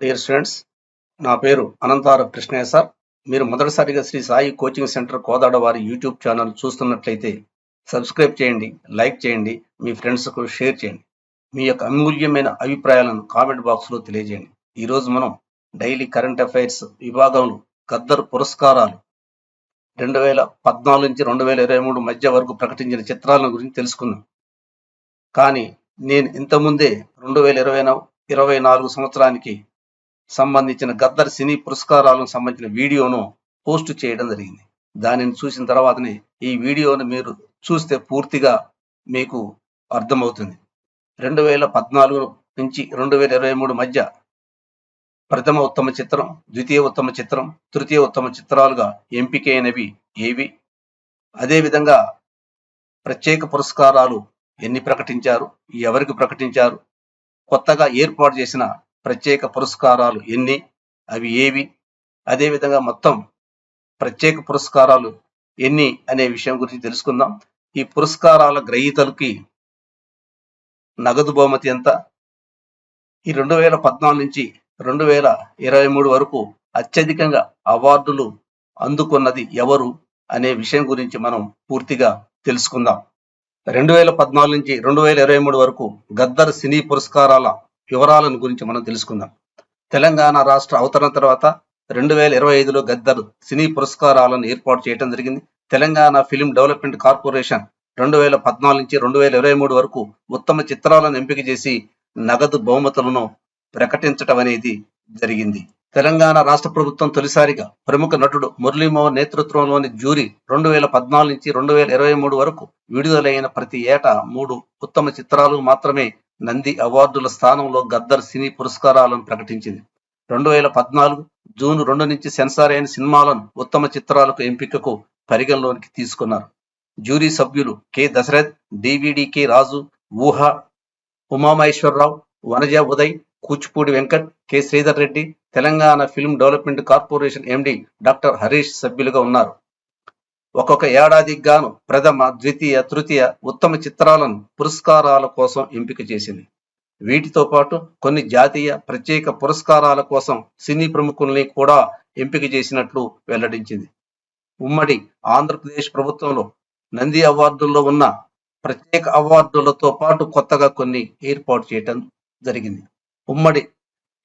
Dear students, నా పేరు అనంతార Krishnaiah sir. మీరు మొదటిసారిగా శ్రీ సాయి కోచింగ్ సెంటర్ కోదాడ వారి యూట్యూబ్ ఛానల్ చూస్తున్నట్లయితే సబ్స్క్రైబ్ చేయండి, లైక్ చేయండి, మీ ఫ్రెండ్స్కు షేర్ చేయండి. మీ యొక్క అమూల్యమైన అభిప్రాయాలను కామెంట్ బాక్స్లో తెలియజేయండి. ఈరోజు మనం డైలీ కరెంట్ అఫైర్స్ విభాగంలో గద్దర్ పురస్కారాలు 2014 నుంచి 2023 మధ్య వరకు ప్రకటించిన చిత్రాల గురించి తెలుసుకుందాం. కానీ నేను ఇంతకుముందే 2024 సంవత్సరానికి సంబంధించిన గద్దర్ సినీ పురస్కారాలకు సంబంధించిన వీడియోను పోస్ట్ చేయడం జరిగింది. దానిని చూసిన తర్వాతనే ఈ వీడియోను మీరు చూస్తే పూర్తిగా మీకు అర్థమవుతుంది. 2014 నుంచి 2023 మధ్య ప్రథమ ఉత్తమ చిత్రం, ద్వితీయ ఉత్తమ చిత్రం, తృతీయ ఉత్తమ చిత్రాలుగా ఎంపికైనవి ఏవి, అదేవిధంగా ప్రత్యేక పురస్కారాలు ఎన్ని ప్రకటించారు, ఎవరికి ప్రకటించారు, కొత్తగా ఏర్పాటు చేసిన ప్రత్యేక పురస్కారాలు ఎన్ని, అవి ఏవి, అదేవిధంగా మొత్తం ప్రత్యేక పురస్కారాలు ఎన్ని అనే విషయం గురించి తెలుసుకుందాం. ఈ పురస్కారాల గ్రహీతలకి నగదు బహుమతి ఎంత, ఈ 2014 నుంచి 2023 వరకు అత్యధికంగా అవార్డులు అందుకున్నది ఎవరు అనే విషయం గురించి మనం పూర్తిగా తెలుసుకుందాం. 2014 నుంచి 2023 వరకు గద్దర్ సినీ పురస్కారాల వివరాలను గురించి మనం తెలుసుకుందాం. తెలంగాణ రాష్ట్ర అవతరణ తర్వాత 2025లో గద్దర్ సినీ పురస్కారాలను ఏర్పాటు చేయడం జరిగింది. తెలంగాణ ఫిలిం డెవలప్మెంట్ కార్పొరేషన్ 2014 నుంచి 2023 వరకు ఉత్తమ చిత్రాలను ఎంపిక చేసి నగదు బహుమతులను ప్రకటించడం అనేది జరిగింది. తెలంగాణ రాష్ట్ర ప్రభుత్వం తొలిసారిగా ప్రముఖ నటుడు మురళీమోహన్ నేతృత్వంలోని జ్యూరీ 2014 నుంచి 2023 వరకు విడుదలైన ప్రతి ఏటా 3 ఉత్తమ చిత్రాలు మాత్రమే నంది అవార్డుల స్థానంలో గద్దర్ సినీ పురస్కారాలను ప్రకటించింది. 2014 జూన్ 2 నుంచి సెన్సార్ అయిన సినిమాలను ఉత్తమ చిత్రాలకు ఎంపికకు పరిగణలోనికి తీసుకున్నారు. జ్యూరీ సభ్యులు K Dasharath, DVD K Raju, Uha, Umamaheswara Rao, Vanaja Uday, Kuchipudi Venkat, K Sridhar Reddy, Telangana film development corporation MD doctor Harish సభ్యులుగా ఉన్నారు. ఒక్కొక్క ఏడాదికి గాను ప్రథమ, ద్వితీయ, తృతీయ ఉత్తమ చిత్రాలను పురస్కారాల కోసం ఎంపిక చేసింది. వీటితో పాటు కొన్ని జాతీయ ప్రత్యేక పురస్కారాల కోసం సినీ ప్రముఖుల్ని కూడా ఎంపిక చేసినట్లు వెల్లడించింది. ఉమ్మడి ఆంధ్రప్రదేశ్ ప్రభుత్వంలో నంది అవార్డుల్లో ఉన్న ప్రత్యేక అవార్డులతో పాటు కొత్తగా కొన్ని ఏర్పాటు చేయటం జరిగింది. ఉమ్మడి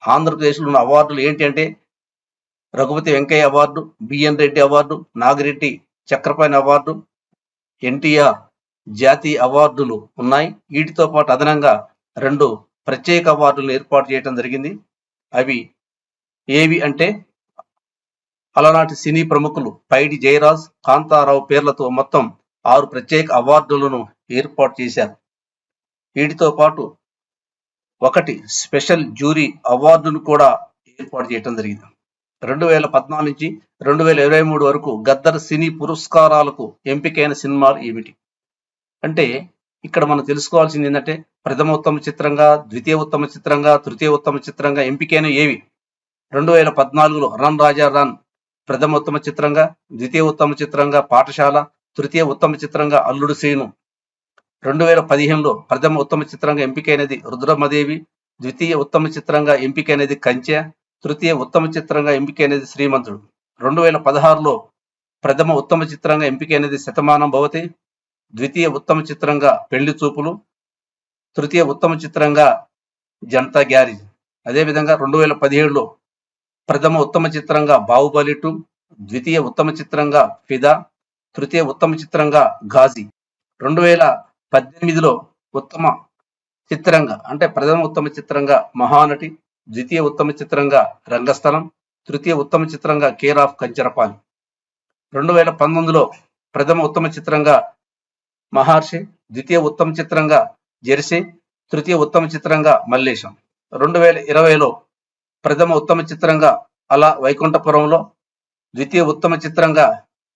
ఆంధ్రప్రదేశ్లో ఉన్న అవార్డులు ఏంటి అంటే Raghupathi Venkaiah award, B N Reddy award, Nagireddy Chakrapani award, NTR జాతీయ అవార్డులు ఉన్నాయి. వీటితో పాటు అదనంగా 2 ప్రత్యేక అవార్డులను ఏర్పాటు చేయడం జరిగింది. అవి ఏవి అంటే అలనాటి సినీ ప్రముఖులు పైడి జయరాజ్, కాంతారావు పేర్లతో మొత్తం 6 ప్రత్యేక అవార్డులను ఏర్పాటు చేశారు. వీటితో పాటు 1 స్పెషల్ జ్యూరీ అవార్డును కూడా ఏర్పాటు చేయడం జరిగింది. 2014 నుంచి 2023 వరకు గద్దర్ సినీ పురస్కారాలకు ఎంపికైన సినిమాలు ఏమిటి అంటే ఇక్కడ మనం తెలుసుకోవాల్సింది ఏంటంటే ప్రథమ ఉత్తమ చిత్రంగా, ద్వితీయ ఉత్తమ చిత్రంగా, తృతీయ ఉత్తమ చిత్రంగా ఎంపికైన ఏవి. 2014లో రన్ రాజా రన్ ప్రథమ ఉత్తమ చిత్రంగా, ద్వితీయ ఉత్తమ చిత్రంగా పాఠశాల, తృతీయ ఉత్తమ చిత్రంగా అల్లుడు శ్రీను. 2015లో ప్రథమ ఉత్తమ చిత్రంగా ఎంపికైనది రుద్రమదేవి, ద్వితీయ ఉత్తమ చిత్రంగా ఎంపికైనది కంచె, తృతీయ ఉత్తమ చిత్రంగా ఎంపికైనది శ్రీమంతుడు. 2016లో ప్రథమ ఉత్తమ చిత్రంగా ఎంపికైనది శతమానం భవతి, ద్వితీయ ఉత్తమ చిత్రంగా పెళ్లి చూపులు, తృతీయ ఉత్తమ చిత్రంగా జనతా గ్యారేజ్. అదేవిధంగా 2017లో ప్రథమ ఉత్తమ చిత్రంగా బాహుబలి 2, ద్వితీయ ఉత్తమ చిత్రంగా ఫిదా, తృతీయ ఉత్తమ చిత్రంగా ఘాజీ. 2018లో ఉత్తమ చిత్రంగా అంటే ప్రథమ ఉత్తమ చిత్రంగా మహానటి, ద్వితీయ ఉత్తమ చిత్రంగా రంగస్థలం, తృతీయ ఉత్తమ చిత్రంగా కేర్ ఆఫ్ కంచరపాలి. 2019లో ప్రథమ ఉత్తమ చిత్రంగా మహర్షి, ద్వితీయ ఉత్తమ చిత్రంగా జెర్సీ, తృతీయ ఉత్తమ చిత్రంగా మల్లేశం. 2020లో ప్రథమ ఉత్తమ చిత్రంగా అలా వైకుంఠపురంలో, ద్వితీయ ఉత్తమ చిత్రంగా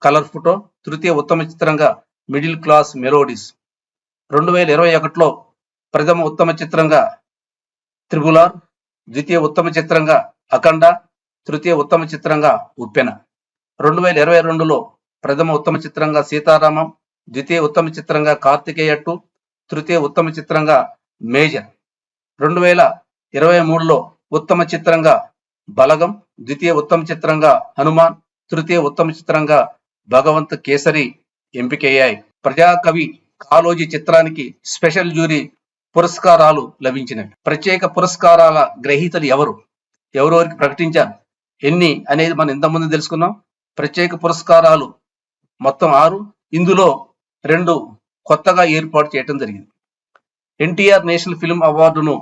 కలర్ ఫోటో, తృతీయ ఉత్తమ చిత్రంగా మిడిల్ క్లాస్ మెలోడీస్. 2021లో ప్రథమ ఉత్తమ చిత్రంగా త్రిబులార్, ద్వితీయ ఉత్తమ చిత్రంగా అఖండ, తృతీయ ఉత్తమ చిత్రంగా ఉప్పెన. 2022లో ప్రథమ ఉత్తమ చిత్రంగా సీతారామం, ద్వితీయ ఉత్తమ చిత్రంగా కార్తికేయ 2, తృతీయ ఉత్తమ చిత్రంగా మేజర్. 2023లో ఉత్తమ చిత్రంగా బలగం, ద్వితీయ ఉత్తమ చిత్రంగా హనుమాన్, తృతీయ ఉత్తమ చిత్రంగా భగవంత్ కేసరి ఎంపికయ్యాయి. ప్రజాకవి కాళోజీ చిత్రానికి స్పెషల్ జ్యూరీ పురస్కారాలు లభించినవి. ప్రత్యేక పురస్కారాల గ్రహీతలు ఎవరెవరికి ప్రకటించారు, ఎన్ని అనేది మనం ఇంతకుముందు తెలుసుకున్నాం. ప్రత్యేక పురస్కారాలు మొత్తం 6, ఇందులో 2 కొత్తగా ఏర్పాటు చేయడం జరిగింది. ఎన్టీఆర్ నేషనల్ ఫిల్మ్ అవార్డును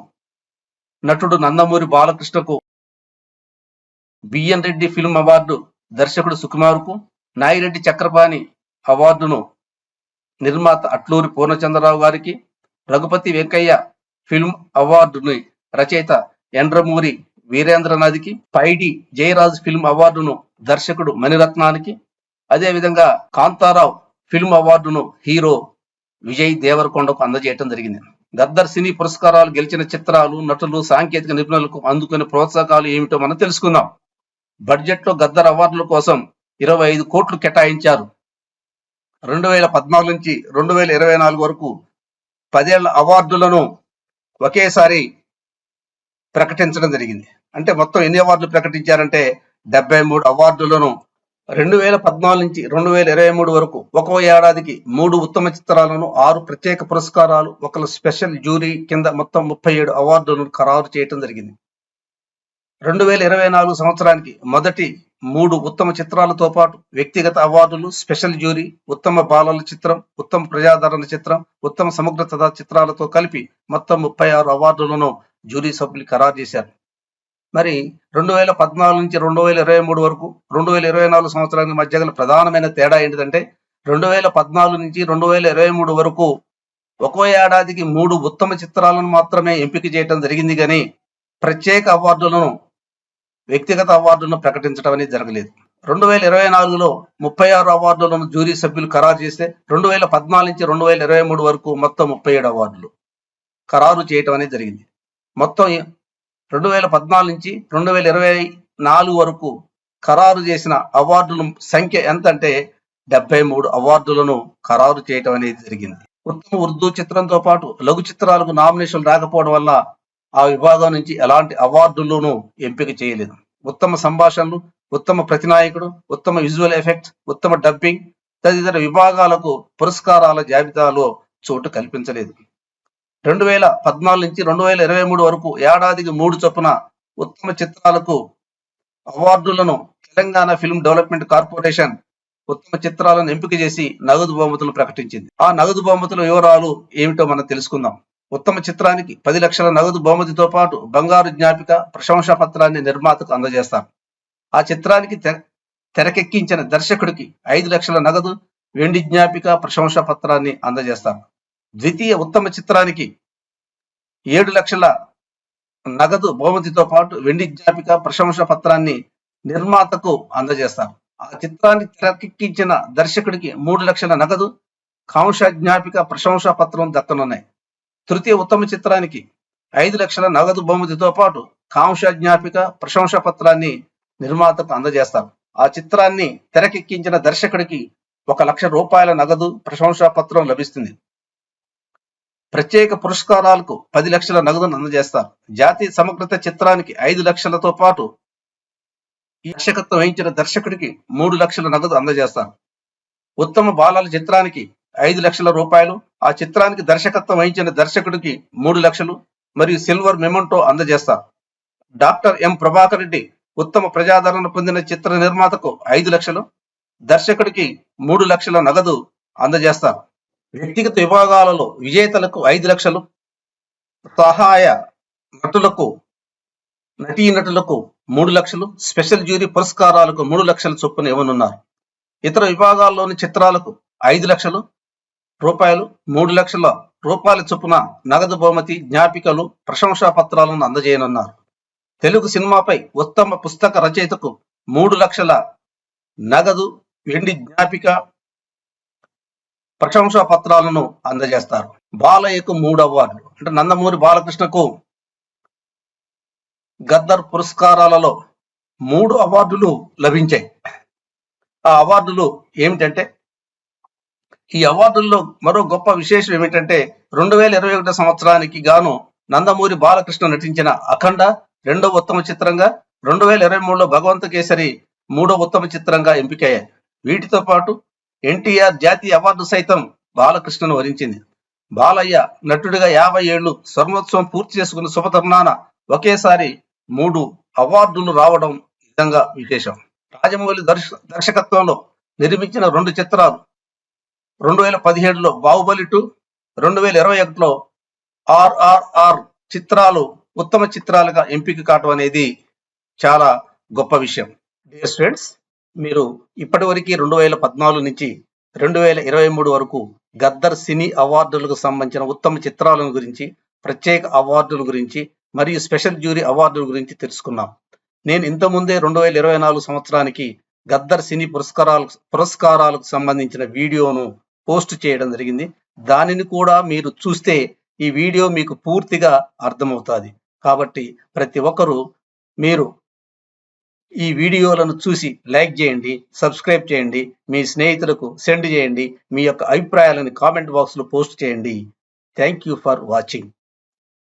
నటుడు నందమూరి బాలకృష్ణకు, బిఎన్ రెడ్డి ఫిల్మ్ అవార్డు దర్శకుడు సుకుమార్కు, నాయిరెడ్డి చక్రపాణి అవార్డును నిర్మాత అట్లూరి పూర్ణచంద్రరావు గారికి, రఘుపతి వెంకయ్య ఫిల్మ్ అవార్డుని రచయిత ఎండ్రమూరి వీరేంద్రనాథ్కి, పైడి జయరాజ్ ఫిల్మ్ అవార్డును దర్శకుడు మణిరత్నానికి, అదేవిధంగా కాంతారావు ఫిల్మ్ అవార్డును హీరో విజయ్ దేవరకొండకు అందజేయటం జరిగింది. గద్దర్ సినీ పురస్కారాలు గెలిచిన చిత్రాలు, నటులు, సాంకేతిక నిపుణులకు అందుకునే ప్రోత్సాహకాలు ఏమిటో మనం తెలుసుకుందాం. బడ్జెట్ లో గద్దర్ అవార్డుల కోసం 25 కోట్లు కేటాయించారు. 2014 నుంచి 2024 వరకు 10 ఏళ్ల అవార్డులను ఒకేసారి ప్రకటించడం జరిగింది. అంటే మొత్తం ఎన్ని అవార్డులు ప్రకటించారంటే 73 అవార్డులను 2014 నుంచి 2023 వరకు ఒక్కో ఏడాదికి 3 ఉత్తమ చిత్రాలను, 6 ప్రత్యేక పురస్కారాలు, 1 స్పెషల్ జ్యూరీ కింద మొత్తం 37 అవార్డులను ఖరారు చేయడం జరిగింది. 2024 సంవత్సరానికి మొదటి 3 ఉత్తమ చిత్రాలతో పాటు వ్యక్తిగత అవార్డులు, స్పెషల్ జ్యూరీ, ఉత్తమ బాలల చిత్రం, ఉత్తమ ప్రజాదరణ చిత్రం, ఉత్తమ సమగ్ర చిత్రాలతో కలిపి మొత్తం 36 అవార్డులను జ్యూరీ సభ్యులు ఖరారు చేశారు. మరి 2014 నుంచి 2023 వరకు 2024 సంవత్సరానికి మధ్య గల ప్రధానమైన తేడా ఏంటిదంటే 2014 నుంచి 2023 వరకు ఒక్కో ఏడాదికి 3 ఉత్తమ చిత్రాలను మాత్రమే ఎంపిక చేయడం జరిగింది, కానీ ప్రత్యేక అవార్డులను, వ్యక్తిగత అవార్డులను ప్రకటించడం అనేది జరగలేదు. 2024లో 36 అవార్డులను జ్యూరీ సభ్యులు ఖరారు చేస్తే 2014 నుంచి 2023 వరకు మొత్తం 37 అవార్డులు ఖరారు చేయటం అనేది జరిగింది. మొత్తం 2014 నుంచి 2024 వరకు ఖరారు చేసిన అవార్డుల సంఖ్య ఎంత అంటే 73 అవార్డులను ఖరారు చేయటం అనేది జరిగింది. ఉత్తమ ఉర్దూ చిత్రంతో పాటు లఘు చిత్రాలకు నామినేషన్లు రాకపోవడం వల్ల ఆ విభాగం నుంచి ఎలాంటి అవార్డులను ఎంపిక చేయలేదు. ఉత్తమ సంభాషణలు, ఉత్తమ ప్రతినాయకుడు, ఉత్తమ విజువల్ ఎఫెక్ట్స్, ఉత్తమ డబ్బింగ్ తదితర విభాగాలకు పురస్కారాల జాబితాలో చోటు కల్పించలేదు. 2014 నుంచి 2023 వరకు ఏడాదికి 3 చొప్పున ఉత్తమ చిత్రాలకు అవార్డులను తెలంగాణ ఫిల్మ్ డెవలప్మెంట్ కార్పొరేషన్ ఉత్తమ చిత్రాలను ఎంపిక చేసి నగదు బహుమతులు ప్రకటించింది. ఆ నగదు బహుమతుల వివరాలు ఏమిటో మనం తెలుసుకుందాం. ఉత్తమ చిత్రానికి 10 లక్షల నగదు బహుమతితో పాటు బంగారు జ్ఞాపిక, ప్రశంసా పత్రాన్ని నిర్మాతకు అందజేస్తారు. ఆ చిత్రానికి తెరకెక్కించిన దర్శకుడికి 5 లక్షల నగదు, వెండి జ్ఞాపిక, ప్రశంసా పత్రాన్ని అందజేస్తారు. ద్వితీయ ఉత్తమ చిత్రానికి 7 లక్షల నగదు బహుమతితో పాటు వెండి జ్ఞాపిక, ప్రశంసా పత్రాన్ని నిర్మాతకు అందజేస్తారు. ఆ చిత్రాన్ని తెరకెక్కించిన దర్శకుడికి 3 లక్షల నగదు, కాంక్ష జ్ఞాపిక, ప్రశంసా పత్రం దక్కనున్నాయి. తృతీయ ఉత్తమ చిత్రానికి 5 లక్షల నగదు బహుమతితో పాటు కాంక్ష జ్ఞాపిక, ప్రశంసా పత్రాన్ని నిర్మాతకు అందజేస్తారు. ఆ చిత్రాన్ని తెరకెక్కించిన దర్శకుడికి 1 లక్ష రూపాయల నగదు, ప్రశంసా పత్రం లభిస్తుంది. ప్రత్యేక పురస్కారాలకు 10 లక్షల నగదును అందజేస్తారు. జాతీయ సమగ్రత చిత్రానికి 5 లక్షలతో పాటు దర్శకత్వం వహించిన దర్శకుడికి 3 లక్షల నగదు అందజేస్తారు. ఉత్తమ బాలల చిత్రానికి 5 లక్షల రూపాయలు, ఆ చిత్రానికి దర్శకత్వం వహించిన దర్శకుడికి 3 లక్షలు మరియు సిల్వర్ మెమంటో అందజేస్తారు. డాక్టర్ ఎం ప్రభాకర్ రెడ్డి ఉత్తమ ప్రజాదరణ పొందిన చిత్ర నిర్మాతకు 5 లక్షలు, దర్శకుడికి 3 లక్షల నగదు అందజేస్తారు. వ్యక్తిగత విభాగాలలో విజేతలకు 5 లక్షలు, సహాయ నటులకు, నటీనటులకు 3 లక్షలు, స్పెషల్ జ్యూరీ పురస్కారాలకు 3 లక్షల చొప్పున ఇవ్వనున్నారు. ఇతర విభాగాల్లోని చిత్రాలకు 5 లక్షలు రూపాయలు, 3 లక్షల రూపాయల చొప్పున నగదు బహుమతి, జ్ఞాపికలు, ప్రశంసా పత్రాలను అందజేయనున్నారు. తెలుగు సినిమాపై ఉత్తమ పుస్తక రచయితకు 3 లక్షల నగదు, వెండి జ్ఞాపిక, ప్రశంసా పత్రాలను అందజేస్తారు. బాలయ్యకు 3 అవార్డులు, అంటే నందమూరి బాలకృష్ణకు గద్దర్ పురస్కారాలలో 3 అవార్డులు లభించాయి. ఆ అవార్డులు ఏమిటంటే, ఈ అవార్డుల్లో మరో గొప్ప విశేషం ఏమిటంటే 2021 సంవత్సరానికి గాను నందమూరి బాలకృష్ణ నటించిన అఖండ, రెండవ ఉత్తమ చిత్రంగా, 2023లో భగవంత కేసరి మూడవ ఉత్తమ చిత్రంగా ఎంపికయ్యాయి. వీటితో పాటు ఎన్టీఆర్ జాతీయ అవార్డు సైతం బాలకృష్ణను వరించింది. బాలయ్య నటుడిగా 50 ఏళ్లు స్వర్ణోత్సవం పూర్తి చేసుకున్న శుభతరుణాన ఒకేసారి 3 అవార్డులు రావడం నిజంగా విశేషం. రాజమౌళి దర్శకత్వంలో నిర్మించిన 2 చిత్రాలు 2017లో బాహుబలి 2, 2021లో RRR చిత్రాలు ఉత్తమ చిత్రాలుగా ఎంపిక కావడం అనేది చాలా గొప్ప విషయం. డియర్ స్టూడెంట్స్, మీరు ఇప్పటివరకు 2014 నుంచి 2023 వరకు గద్దర్ సినీ అవార్డులకు సంబంధించిన ఉత్తమ చిత్రాలను గురించి, ప్రత్యేక అవార్డుల గురించి మరియు స్పెషల్ జ్యూరీ అవార్డుల గురించి తెలుసుకున్నాం. నేను ఇంతకుముందే 2024 సంవత్సరానికి గద్దర్ సినీ పురస్కారాలకు సంబంధించిన వీడియోను పోస్ట్ చేయడం జరిగింది. దానిని కూడా మీరు చూస్తే ఈ వీడియో మీకు పూర్తిగా అర్థమవుతుంది. కాబట్టి ప్రతి ఒక్కరూ మీరు ఈ వీడియోలను చూసి లైక్ చేయండి, సబ్స్క్రైబ్ చేయండి, మీ స్నేహితులకు సెండ్ చేయండి, మీ యొక్క అభిప్రాయాలను కామెంట్ బాక్స్లో పోస్ట్ చేయండి. Thank you for watching.